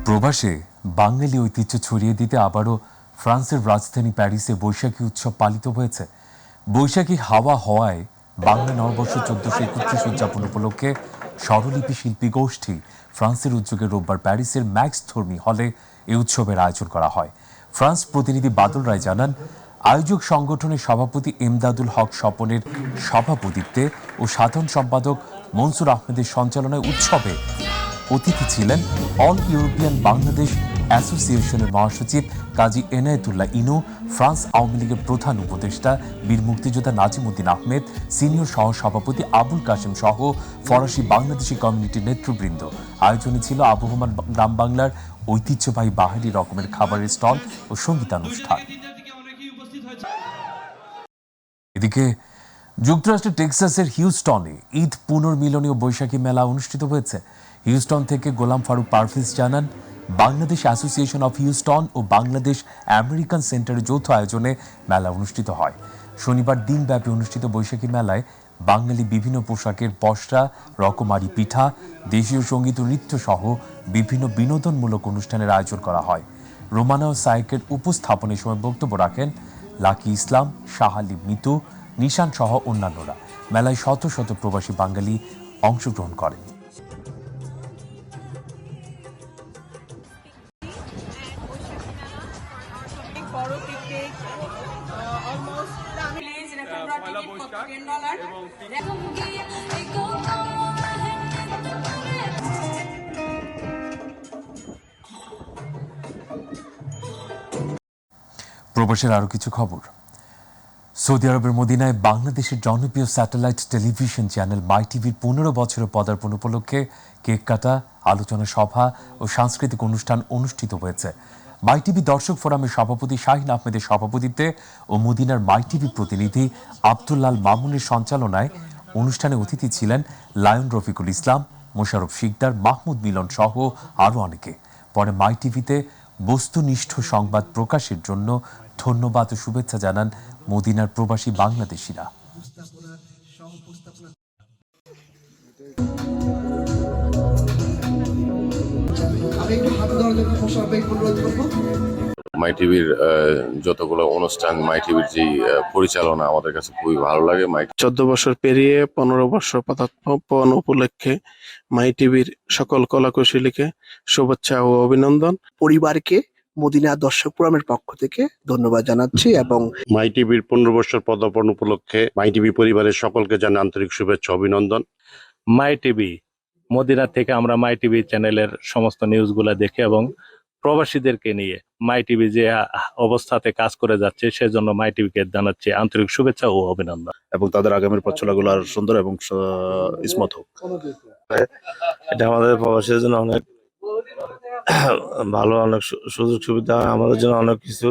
প্রবাসে বাঙালি ঐতিহ্য ছড়িয়ে দিতে আবারও ফ্রান্সের রাজধানী প্যারিসে বৈশাখী উৎসব পালিত হয়েছে। বৈশাখী হাওয়া হওয়ায় বাংলা নববর্ষ 1431 উদযাপন উপলক্ষে স্বরলিপি শিল্পী গোষ্ঠী ফ্রান্সের উদ্যোগে রোববার প্যারিসের ম্যাক্স থর্মি হলে এই উৎসবের আয়োজন করা হয়। ফ্রান্স প্রতিনিধি বাদল রায় জানান, আয়োজক সংগঠনের সভাপতি এমদাদুল হক স্বপনের সভাপতিত্বে ও সাধারণ সম্পাদক মনসুর আহমেদের সঞ্চালনায় উৎসবে অতিথি ছিলেন অল ইউরোপিয়ান বাংলাদেশ অ্যাসোসিয়েশনের মহাসচিব কাজী এনায়েতুল্লাহ ইনু, ফ্রান্স আওয়ামী লীগের প্রধান উপদেষ্টা বীর মুক্তিযোদ্ধা নাজিমুদ্দিন আহমেদ, সিনিয়র সহ সভাপতি আবুল কাশেম সহ ফরাসি বাংলাদেশি কমিউনিটির নেতৃবৃন্দ। আয়োজনে ছিল আবহমান গ্রাম বাংলার ঐতিহ্যবাহী বাহারি রকমের খাবারের স্টল ও সঙ্গীতানুষ্ঠান। এদিকে যুক্তরাষ্ট্রের টেক্সাসের হিউস্টনে ঈদ পুনর্মিলনীয় বৈশাখী মেলা অনুষ্ঠিত হয়েছে। হিউস্টন থেকে গোলাম ফারুক পারভেজ জানান, বাংলাদেশ অ্যাসোসিয়েশন অফ হিউস্টন ও বাংলাদেশ আমেরিকান সেন্টারের যৌথ আয়োজনে মেলা অনুষ্ঠিত হয়। শনিবার দিনব্যাপী অনুষ্ঠিত বৈশাখী মেলায় বাঙালি বিভিন্ন পোশাকের পসরা, রকমারি পিঠা, দেশীয় সঙ্গীত ও নৃত্য সহ বিভিন্ন বিনোদনমূলক অনুষ্ঠানের আয়োজন করা হয়। রোমানা ও সায়েকের উপস্থাপনের সময় বক্তব্য রাখেন লাকি ইসলাম, শাহ আলী মিতু, নিশান সহ অন্যান্যরা। মেলায় শত শত প্রবাসী বাঙালি অংশগ্রহণ করেন। প্রবাসের আরো কিছু খবর। সৌদি আরবের মদিনায় বাংলাদেশের জনপ্রিয় স্যাটেলাইট টেলিভিশন চ্যানেল মাই টিভির 15 বছরের পদার্পণ উপলক্ষে কেক কাটা, আলোচনা সভা ও সাংস্কৃতিক অনুষ্ঠান অনুষ্ঠিত হয়েছে। মাই টিভি দর্শক ফোরামের সভাপতি শাহিন আহমেদের সভাপতিত্বে ও মদিনার মাই টিভি প্রতিনিধি আব্দুল্লাল মামুনের সঞ্চালনায় অনুষ্ঠানে অতিথি ছিলেন লায়ন রফিকুল ইসলাম, মোশাররফ শিকদার, মাহমুদ মিলন সহ আরও অনেকে। পরে মাই টিভিতে বস্তুনিষ্ঠ সংবাদ প্রকাশের জন্য ধন্যবাদ ও শুভেচ্ছা জানান মদিনার প্রবাসী বাংলাদেশিরা। মাই টিভির যতগুলো অনুষ্ঠান, মাই টিভির যে পরিচালনা আমাদের কাছে খুবই ভালো লাগে। 14 বছর পেরিয়ে 15 বছর পদার্পণ উপলক্ষে মাই টিভির সকল কলাকুশলীকে শুভেচ্ছা ও অভিনন্দন। পরিবারকে মদিনা দর্শক ফোরামের পক্ষ থেকে ধন্যবাদ জানাচ্ছি এবং মাই টিভির 15 বছর পদার্পণ উপলক্ষে মাই টিভি পরিবারের সকলকে জানাই আন্তরিক শুভেচ্ছা অভিনন্দন। মাই টিভি মদিনা থেকে আমরা মাই টিভি চ্যানেলের সমস্ত নিউজগুলো দেখি এবং প্রবাসীদেরকে নিয়ে মাই টিভি যে অবস্থাতে কাজ করে যাচ্ছে সেজন্য মাই টিভিকে জানাচ্ছি আন্তরিক শুভেচ্ছা ও অভিনন্দন এবং তাদের আগামীর পথ চলাগুলো আর সুন্দর এবং স্মুথ হোক। এটা আমাদের প্রবাসীদের জন্য অনেক ভালো, অনেক সুযোগ সুবিধা, আমাদের জন্য অনেক কিছু